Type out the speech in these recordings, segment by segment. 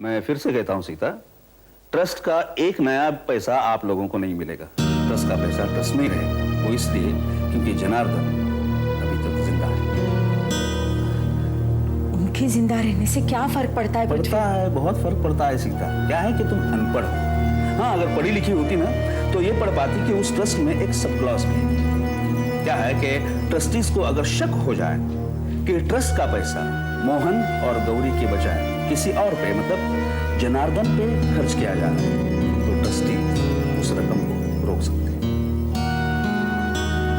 मैं फिर से कहता हूं सीता, ट्रस्ट का एक नया पैसा आप लोगों को नहीं मिलेगा। ट्रस्ट का पैसा ट्रस्ट में ही रहेगा। वो इसलिए क्योंकि जनार्दन अभी तक जिंदा है। उनके जिंदा रहने से क्या फर्क पड़ता है? पड़ता है, बहुत फर्क पड़ता है सीता। क्या है कि तुम अनपढ़ हो। हाँ, अगर पढ़ी लिखी होती ना तो ये पढ़ पाती कि उस ट्रस्ट में एक सब क्लॉज भी है। क्या है कि ट्रस्टीज को अगर शक हो जाए कि ट्रस्ट का पैसा मोहन और गौरी के बजाय किसी और पे, मतलब जनार्दन पे खर्च किया जा रहा है, तो ट्रस्टी उस रकम को रोक सकते हैं।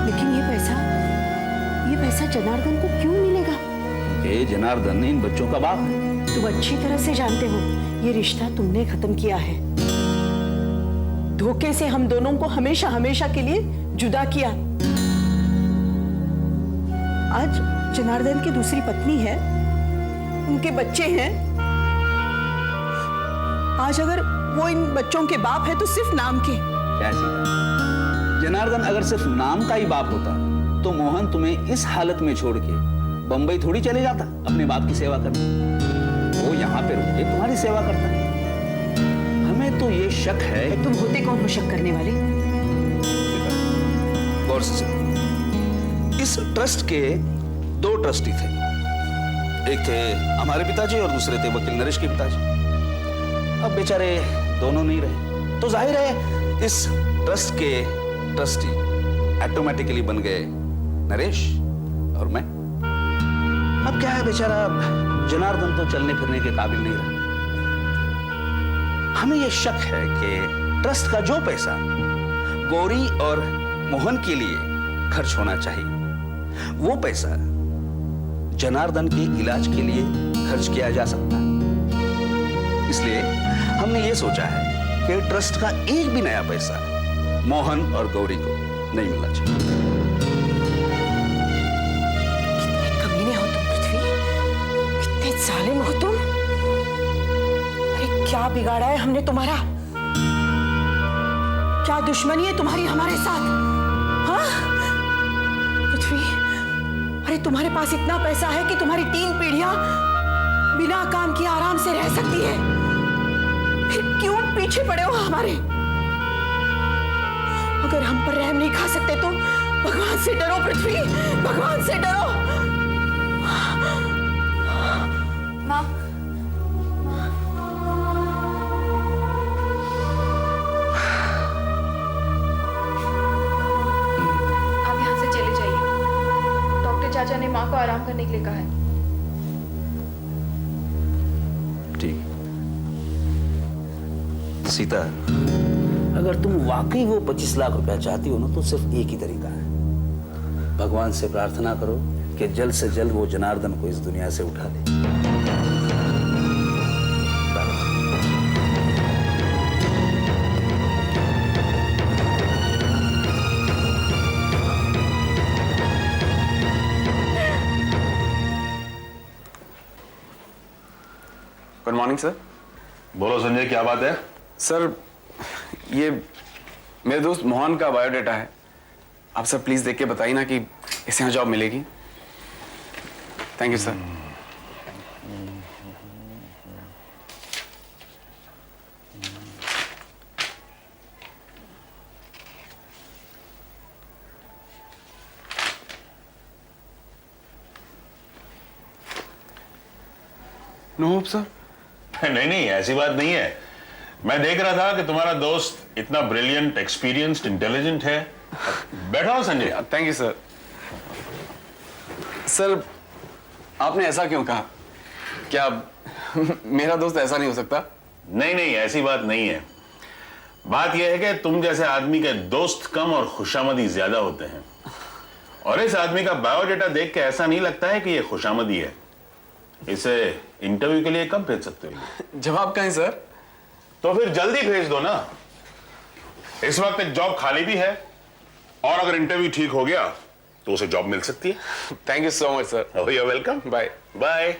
लेकिन ये पैसा जनार्दन को क्यों मिलेगा? ये जनार्दन इन बच्चों का बाप है। तुम अच्छी तरह से जानते हो ये रिश्ता तुमने खत्म किया है। धोखे से हम दोनों को हमेशा हमेशा के लिए जुदा किया। आज जनार्दन की दूसरी पत्नी है, उनके बच्चे हैं। आज अगर वो इन बच्चों के बाप है तो सिर्फ नाम के। क्या सीता, जनार्दन अगर सिर्फ नाम का ही बाप होता तो मोहन तुम्हें इस हालत में छोड़ के बंबई थोड़ी चले जाता अपने बाप की सेवा करने। वो यहाँ पे रुक के तुम्हारी सेवा करता। हमें तो ये शक है। तुम होते कौन हो शक करने वाले? गौर से सुनो। इस ट्रस्ट के दो ट्रस्टी थे। एक थे हमारे पिताजी और दूसरे थे वकील नरेश के पिताजी। अब बेचारे दोनों नहीं रहे, तो जाहिर है इस ट्रस्ट के ट्रस्टी ऑटोमेटिकली बन गए नरेश और मैं। अब क्या है, बेचारा जनार्दन तो चलने फिरने के काबिल नहीं रहा। हमें यह शक है कि ट्रस्ट का जो पैसा गौरी और मोहन के लिए खर्च होना चाहिए, वो पैसा जनार्दन के इलाज के लिए खर्च किया जा सकता है। इसलिए हमने ये सोचा है कि ट्रस्ट का एक भी नया पैसा मोहन और गौरी को नहीं मिलना चाहिए। कितने कमीने हो तुम पृथ्वी, कितने जालिम हो तुम। अरे क्या बिगाड़ा है हमने तुम्हारा? क्या दुश्मनी है तुम्हारी हमारे साथ? हाँ पृथ्वी, अरे तुम्हारे पास इतना पैसा है कि तुम्हारी 3 पीढ़ियां बिना काम किए आराम से रह सकती है। फिर क्यों पीछे पड़े हो हमारे? अगर हम पर रहम नहीं खा सकते तो भगवान से डरो पृथ्वी, भगवान से डरो। माँ, आप यहाँ से चले जाइए। डॉक्टर चाचा ने माँ को आराम करने के लिए कहा है। ठीक। सीता, अगर तुम वाकई वो 25 लाख रुपया चाहती हो ना तो सिर्फ एक ही तरीका है। भगवान से प्रार्थना करो कि जल्द से जल्द वो जनार्दन को इस दुनिया से उठा दे। Good morning sir. बोलो संजय, क्या बात है? सर, ये मेरे दोस्त मोहन का बायोडाटा है। आप सर प्लीज देख के बताइए ना कि इसे यहाँ जॉब मिलेगी। Thank you sir. No hope sir. नहीं नहीं, ऐसी बात नहीं है। मैं देख रहा था कि तुम्हारा दोस्त इतना ब्रिलियंट, एक्सपीरियंस्ड, इंटेलिजेंट है। बैठो Sanjay. Thank you sir. Sir, आपने ऐसा क्यों कहा? क्या मेरा दोस्त ऐसा नहीं हो सकता? नहीं नहीं, ऐसी बात नहीं है। बात यह है कि तुम जैसे आदमी के दोस्त कम और खुशामदी ज्यादा होते हैं, और इस आदमी का बायोडाटा देख के ऐसा नहीं लगता है कि यह खुशामदी है। इसे इंटरव्यू के लिए कब भेज सकते हो? जवाब कहें सर? तो फिर जल्दी भेज दो ना। इस वक्त एक जॉब खाली भी है, और अगर इंटरव्यू ठीक हो गया तो उसे जॉब मिल सकती है। Thank you so much sir. You are welcome. Bye bye.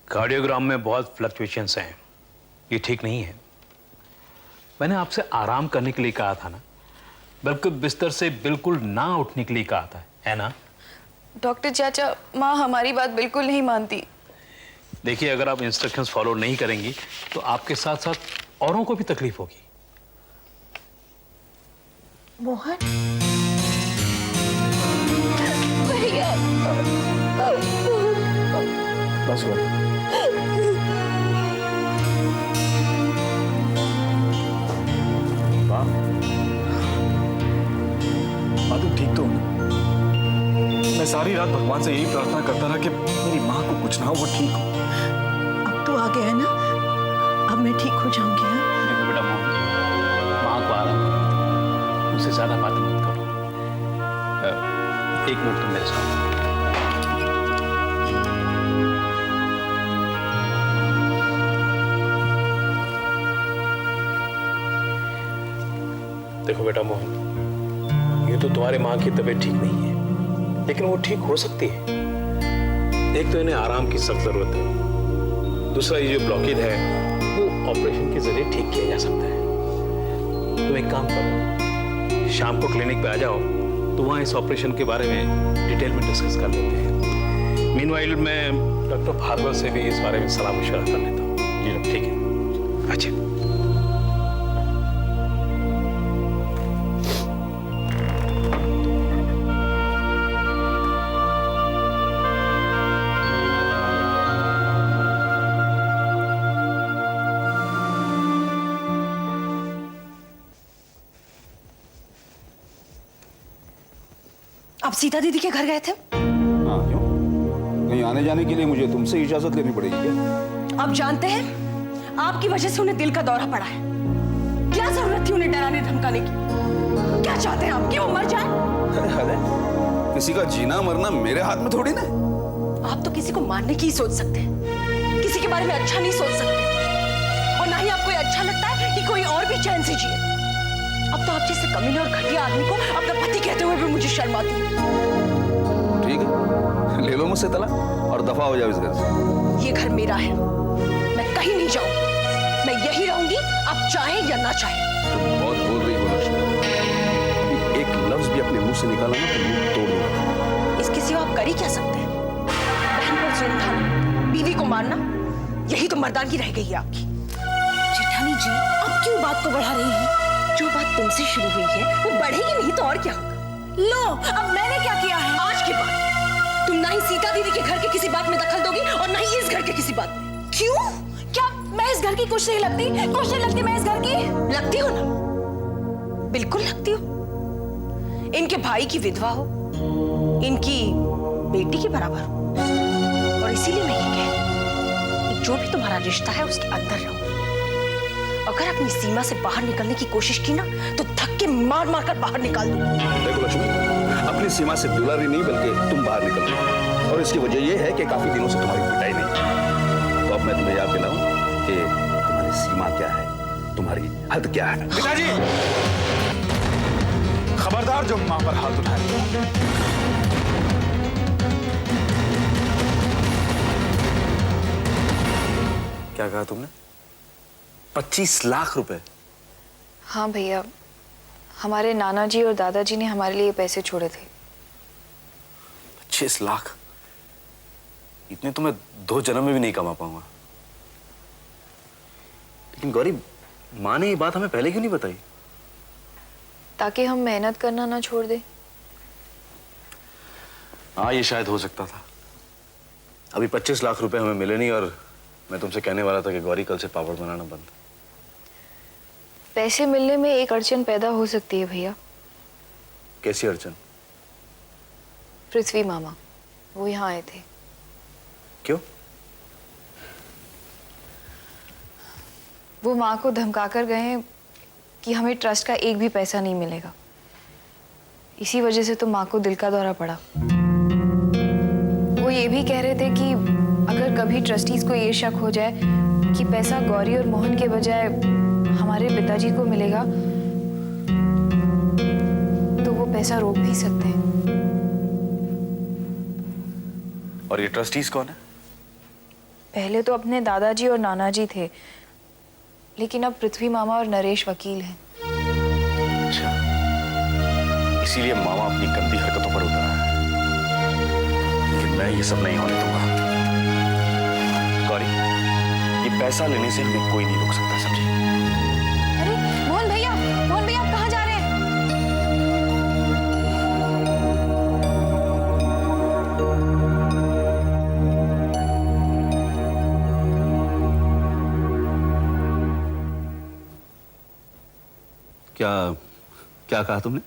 Cardiogram में बहुत फ्लक्चुएशंस हैं, ये ठीक नहीं है। मैंने आपसे आराम करने के लिए कहा था ना, बल्कि बिस्तर से बिल्कुल ना उठने के लिए कहा था, है ना? डॉक्टर चाचा, माँ हमारी बात बिल्कुल नहीं मानती। देखिए, अगर आप इंस्ट्रक्शंस फॉलो नहीं करेंगी तो आपके साथ साथ औरों को भी तकलीफ होगी। मोहन, बस हुआ। माँ तुम ठीक तो हो ना? मैं सारी रात भगवान से यही प्रार्थना करता रहा कि मेरी माँ को कुछ ना हो, वो ठीक हो। अब तो आ गया है ना, अब मैं ठीक हो जाऊंगी। हाँ? देखो बेटा मोहन, माँ को आराम करो, उससे ज्यादा बातें मत करो। एक मिनट तुम मेरे साथ। देखो बेटा मोहन, ये तो तुम्हारे माँ की तबीयत ठीक नहीं है, लेकिन वो ठीक हो सकती है। एक तो इन्हें आराम की सख्त जरूरत है, दूसरा ये जो ब्लॉकेज है वो ऑपरेशन के जरिए ठीक किया जा सकता है। तुम एक काम करो, शाम को क्लिनिक पे आ जाओ, तो वहाँ इस ऑपरेशन के बारे में डिटेल में डिस्कस कर लेते हैं। मीनवाइल मैं डॉक्टर भार्गव से भी इस बारे में सलाह मशवरा कर लेता हूँ। जी ठीक है। अच्छा, आप सीता दीदी के घर गए थे? हाँ, क्यों? कहीं आने जाने के लिए मुझे तुमसे इजाजत लेनी पड़ेगी क्या? आप जानते हैं, आपकी वजह से उन्हें दिल का दौरा पड़ा है। क्या जरूरत थी उन्हें डराने धमकाने की? क्या चाहते हैं आप कि वो मर जाए? अरे किसी का जीना मरना मेरे हाथ में थोड़ी ना। आप तो किसी को मारने की ही सोच सकते हैं, किसी के बारे में अच्छा नहीं सोच सकते, और ना ही आपको ये अच्छा लगता है कि कोई और भी चैन से जिए। अब तो आप जैसे कमीने और घटिया आदमी को अपना पति कहते हुए भी मुझे शर्म आती है। ठीक है, ले लो मुझसे तलाक और दफा हो जाओ इस घर से। ये घर मेरा है, मैं कहीं नहीं जाऊंगी, मैं यही रहूंगी, आप चाहे या ना चाहे। तुम बहुत बोल रही हो लक्ष्मी, एक लफ्ज भी अपने मुंह से निकाला ना तो मुंह तोड़ दूंगा। इसके सिवा आप कर ही क्या सकते हैं? बहन पर जुल्म ढाना, बीवी को मारना, यही तो मर्दानगी रह गई है आपकी। जेठानी जी, अब क्यों बात को बढ़ा रही हैं? जो बात तुमसे शुरू हुई है वो बढ़ेगी नहीं तो और क्या होगा? लो, अब मैंने क्या किया है? आज के बाद तुम ना ही सीता दीदी के घर के किसी बात में दखल दोगी और ना ही इस घर के किसी बात में। क्यों? क्या मैं इस घर की कुछ नहीं लगती? कुछ नहीं लगती मैं इस घर की? लगती हो ना, बिल्कुल लगती हो। इनके भाई की विधवा हो, इनकी बेटी के बराबर हो, और इसीलिए मैं ये कह रही हूं कि जो भी तुम्हारा रिश्ता है उसके अंदर रहो। अगर अपनी सीमा से बाहर निकलने की कोशिश की ना तो धक्के मार मार कर बाहर निकाल दूंगी। देखो लक्ष्मी, अपनी सीमा से दुलारी नहीं बल्कि तुम बाहर निकल रहे हो, और इसकी वजह यह है कि काफी दिनों से तुम्हारी पिटाई नहीं। तो अब मैं तुम्हें याद दिलाऊं कि तुम्हारी सीमा क्या है, तुम्हारी हद क्या है। पिताजी, खबरदार जो मां पर हाथ उठाए। क्या कहा तुमने? 25 लाख रुपए? हाँ भैया, हमारे नाना जी और दादाजी ने हमारे लिए पैसे छोड़े थे। 25 लाख? इतने तो मैं 2 जन्म में भी नहीं कमा पाऊंगा। लेकिन गौरी, माँ ने ये बात हमें पहले क्यों नहीं बताई? ताकि हम मेहनत करना ना छोड़ दे। हाँ, ये शायद हो सकता था। अभी 25 लाख रुपए हमें मिले नहीं, और मैं तुमसे कहने वाला था कि गौरी कल से पापड़ बनाना बंद। पैसे मिलने में एक अड़चन पैदा हो सकती है भैया। कैसी अड़चन? पृथ्वी मामा, वो यहाँ आए थे। क्यों? वो माँ को धमकाकर गए कि हमें ट्रस्ट का एक भी पैसा नहीं मिलेगा। इसी वजह से तो माँ को दिल का दौरा पड़ा। वो ये भी कह रहे थे कि अगर कभी ट्रस्टीज को ये शक हो जाए कि पैसा गौरी और मोहन के बजाय हमारे पिताजी को मिलेगा तो वो पैसा रोक भी सकते हैं। और ये ट्रस्टीज कौन है? पहले तो अपने दादाजी और नाना जी थे, लेकिन अब पृथ्वी मामा और नरेश वकील हैं। अच्छा, इसीलिए मामा अपनी गंदी हरकतों पर उतरा है। लेकिन मैं ये सब नहीं होने दूंगा। गौरी, ये पैसा लेने से हमें कोई नहीं रोक सकता, समझी? अरे मोहन भैया आप कहाँ जा रहे हैं? क्या कहा तुमने?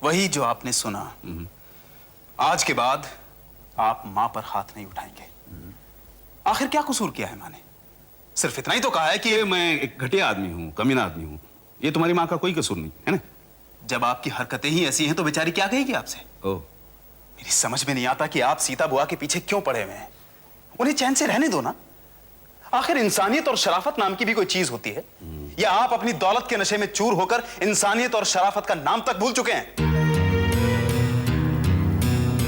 वही जो आपने सुना। आज के बाद आप मां पर हाथ नहीं उठाएंगे। आखिर क्या कसूर किया है मां ने? सिर्फ इतना ही तो कहा है कि मैं एक घटिया आदमी हूँ, कमीना आदमी हूँ। ये तुम्हारी माँ का कोई कसूर नहीं है ना? जब आपकी हरकतें ही ऐसी हैं तो बेचारी क्या कहेगी आपसे? ओह, मेरी समझ में नहीं आता कि आप सीता बुआ के पीछे क्यों पड़े हुए हैं। उन्हें चैन से रहने दो ना। आखिर इंसानियत और शराफत नाम की भी कोई चीज होती है, या आप अपनी दौलत के नशे में चूर होकर इंसानियत और शराफत का नाम तक भूल चुके हैं?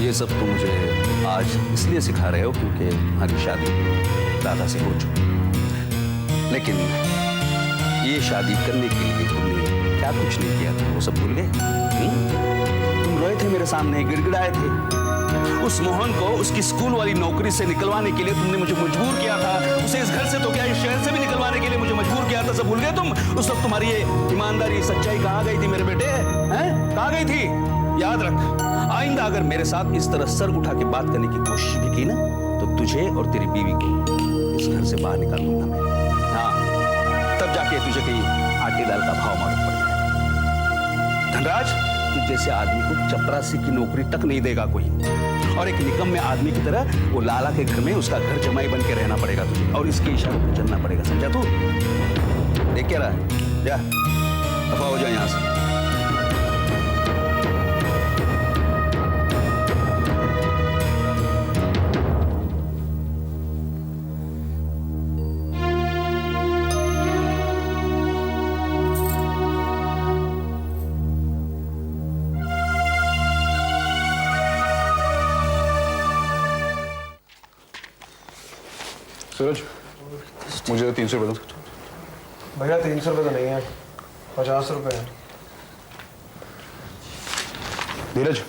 ये सब तुम मुझे आज इसलिए सिखा रहे हो क्योंकि हमारी शादी दादा से हो चुकी। लेकिन ये शादी करने के लिए तुमने क्या कुछ नहीं किया था, वो सब भूल गए? तुम रोए थे मेरे सामने, गिड़गिड़ाए थे। उस मोहन को उसकी स्कूल वाली नौकरी से निकलवाने के लिए तुमने मुझे मजबूर किया था। उसे इस घर से तो क्या, इस शहर से भी निकलवाने के लिए मुझे मजबूर किया था। सब भूल गए तुम? उस वक्त तुम्हारी ये ईमानदारी, सच्चाई कहाँ गई थी मेरे बेटे? हैं? कहाँ गई थी? याद रख, आइंदा अगर मेरे साथ इस तरह सर उठा के बात करने की कोशिश भी की ना, तो तुझे और तेरी बीवी को इस घर से बाहर निकाल दूंगा मैं। हाँ, तब जाके तुझे कहीं आटे दाल का भाव मालूम पड़ेगा। धनराज, तुझ जैसे आदमी को चपरासी की नौकरी तक नहीं देगा कोई, और एक निकम्मे आदमी की तरह वो लाला के घर में उसका घर जमाई बन के रहना पड़ेगा तुझे, और इसके इशारों पर चलना पड़ेगा, समझा तू? देख क्या रहा है? जा, दफा हो जा यहाँ से। सूरज, मुझे 300 रुपये दो। भैया 300 रुपये तो नहीं है, 50 रुपये है। धीरज,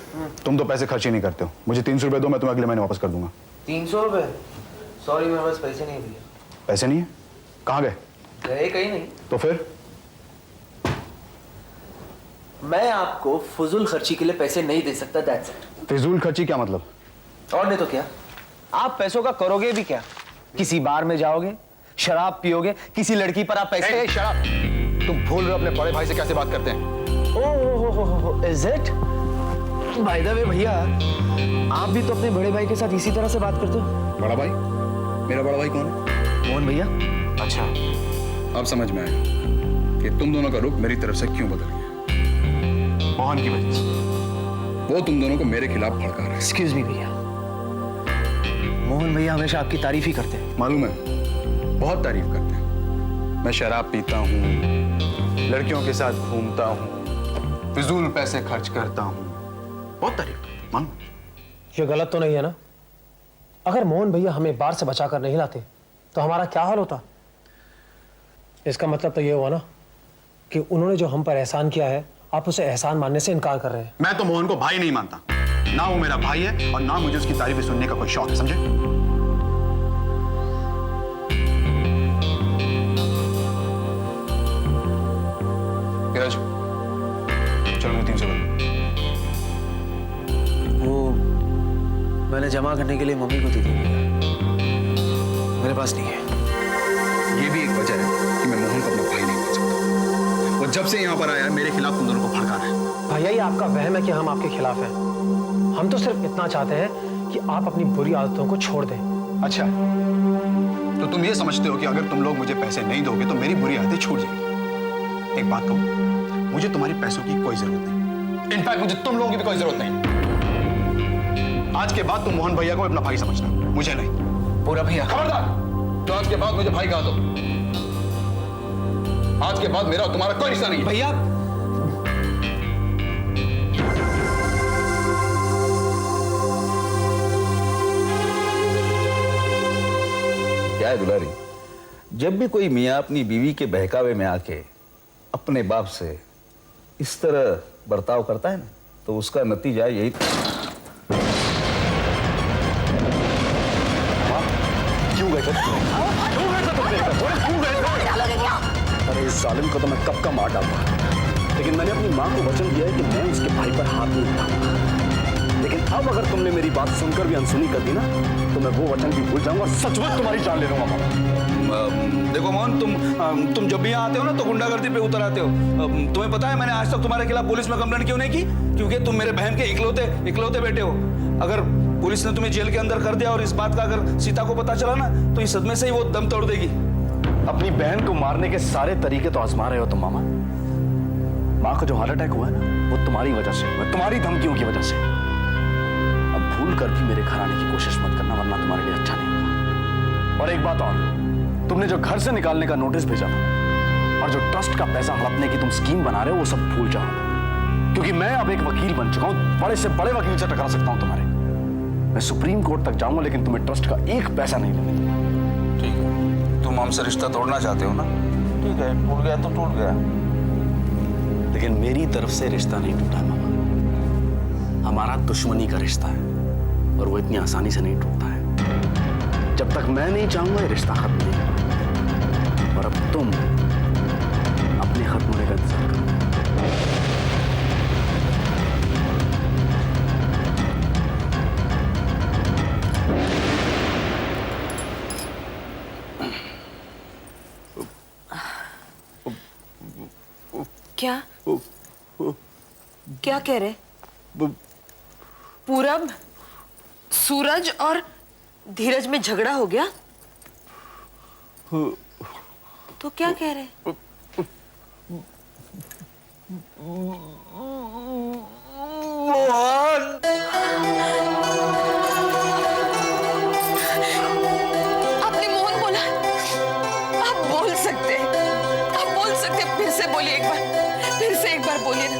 तुम तो पैसे खर्च ही नहीं करते हो। मुझे 300 रुपये दो, मैं तुम्हें अगले महीने वापस कर दूंगा। 300 रुपये? सॉरी, मेरे पास पैसे नहीं है भैया। पैसे नहीं है? कहाँ गए? गए कहीं नहीं। तो फिर? मैं आपको फजूल खर्ची के लिए पैसे नहीं दे सकता, दैट्स इट। फिजूल खर्ची क्या मतलब? और नहीं तो क्या, आप पैसों का करोगे भी क्या? किसी बार में जाओगे, शराब पियोगे, किसी लड़की पर आप पैसे। शराब? तुम भूल रहे हो अपने बड़े भाई से कैसे बात करते हैं। Oh, is it? By the way भैया, आप भी तो अपने बड़े भाई के साथ इसी तरह से बात करते हो। बड़ा भाई? मेरा बड़ा भाई कौन है? मोहन भैया। अच्छा, अब समझ में आया कि तुम दोनों का रुख मेरी तरफ से क्यों बदल गया। मोहन की वजह से। वो तुम दोनों को मेरे खिलाफ भड़का रहा है। एक्सक्यूज मी भैया, मोहन भैया हमेशा आपकी तारीफ ही करते हैं। मालूम है, बहुत तारीफ करते हैं। मैं शराब पीता हूँ, लड़कियों के साथ घूमता हूँ, फिजूल पैसे खर्च करता हूँ, बहुत तारीफ करते हैं, मालूम है। ये गलत तो नहीं है ना? अगर मोहन भैया हमें बार से बचाकर नहीं लाते तो हमारा क्या हाल होता? इसका मतलब तो ये हुआ ना कि उन्होंने जो हम पर एहसान किया है, आप उसे एहसान मानने से इनकार कर रहे हैं। मैं तो मोहन को भाई नहीं मानता, ना वो मेरा भाई है और ना मुझे उसकी तारीफें सुनने का कोई शौक है, समझे? धीरज, चलो मुझे 300 रुपये। वो मैंने जमा करने के लिए मम्मी को दी थी भैया, मेरे पास नहीं है। ये भी एक वजह है कि मैं मोहन को अपना भाई नहीं मान सकता। वो जब से यहाँ पर आया है, मेरे खिलाफ तुम दोनों को भड़का रहा है। भैया, ये आपका वहम है कि हम आपके खिलाफ हैं। हम तो सिर्फ इतना चाहते हैं कि आप अपनी बुरी आदतों को छोड़ दें। अच्छा, तो तुम ये समझते हो कि अगर तुम लोग मुझे पैसे नहीं दोगे तो मेरी बुरी आदतें छूट जाएंगी। एक बात कहूं, मुझे तुम्हारी पैसों की कोई जरूरत नहीं। इनफैक्ट मुझे तुम लोगों की भी कोई जरूरत नहीं। आज के बाद तुम मोहन भैया को अपना भाई समझना, मुझे नहीं। पूरा भैया खबरदार, तो आज के बाद मुझे भाई कहा दो। आज के बाद मेरा और तुम्हारा कोई रिश्ता नहीं है। भैया, क्या है दुलारी, जब भी कोई मियाँ अपनी बीवी के बहकावे में आके अपने बाप से इस तरह बर्ताव करता है ना, तो उसका नतीजा यही। क्यों गए थे? अरे इस जालिम को तो मैं कब का मार डालूंगा, लेकिन मैंने अपनी माँ को वचन दिया है कि मैं उसके भाई पर हाथ नहीं उठाऊंगा। लेकिन अब अगर तुमने मेरी बात सुनकर भी अनसुनी कर दी ना, तो मैं वो वचन भी भूल जाऊंगा और सचमुच तुम्हारी जान ले लूंगा मामा। देखो मोहन, तुम जब भी यहाँ आते हो ना तो गुंडागर्दी पे उतर आते हो। तुम्हें पता है मैंने आज तक तुम्हारे खिलाफ पुलिस में कंप्लेंट क्यों नहीं की? क्योंकि तुम मेरे बहन के इकलौते बेटे हो। अगर पुलिस ने तुम्हें जेल के अंदर कर दिया और इस बात का अगर सीता को पता चला ना, तो इस सदमे से ही वो दम तोड़ देगी। अपनी बहन को मारने के सारे तरीके तो आजमा रहे हो तुम मामा। माँ को जो हार्ट अटैक हुआ है ना, वो तुम्हारी वजह से हुआ, तुम्हारी धमकियों की वजह से। अब भूल कर भी मेरे घर आने की कोशिश मत करना, वरना तुम्हारे लिए अच्छा नहीं होगा। और एक बात और, तुमने जो घर से निकालने का नोटिस भेजा था और जो ट्रस्ट का पैसा हड़पने की तुम स्कीम बना रहे हो, वो सब भूल जाओ। क्योंकि मैं अब एक वकील बन चुका हूं, बड़े से बड़े वकील से टकरा सकता हूं तुम्हारे। मैं सुप्रीम कोर्ट तक जाऊंगा, लेकिन तुम्हें ट्रस्ट का एक पैसा नहीं लेने दूंगा। ठीक है, तुम हमसे रिश्ता तोड़ना चाहते हो ना? ठीक है, टूट गया तो टूट गया। लेकिन मेरी तरफ से रिश्ता नहीं टूटा मामा। हमारा दुश्मनी का रिश्ता है और वो इतनी आसानी से नहीं टूटता है। जब तक मैं नहीं चाहूंगा ये रिश्ता खत्म नहीं होगा। और अब तुम अपने खत्म होने का इंतजार करो। क्या क्या कह रहे? पूरब, सूरज और धीरज में झगड़ा हो गया? तो क्या कह रहे? आपने मोहन बोला? आप बोल सकते, फिर से बोलिए एक बार, फिर से एक बार बोलिए ना।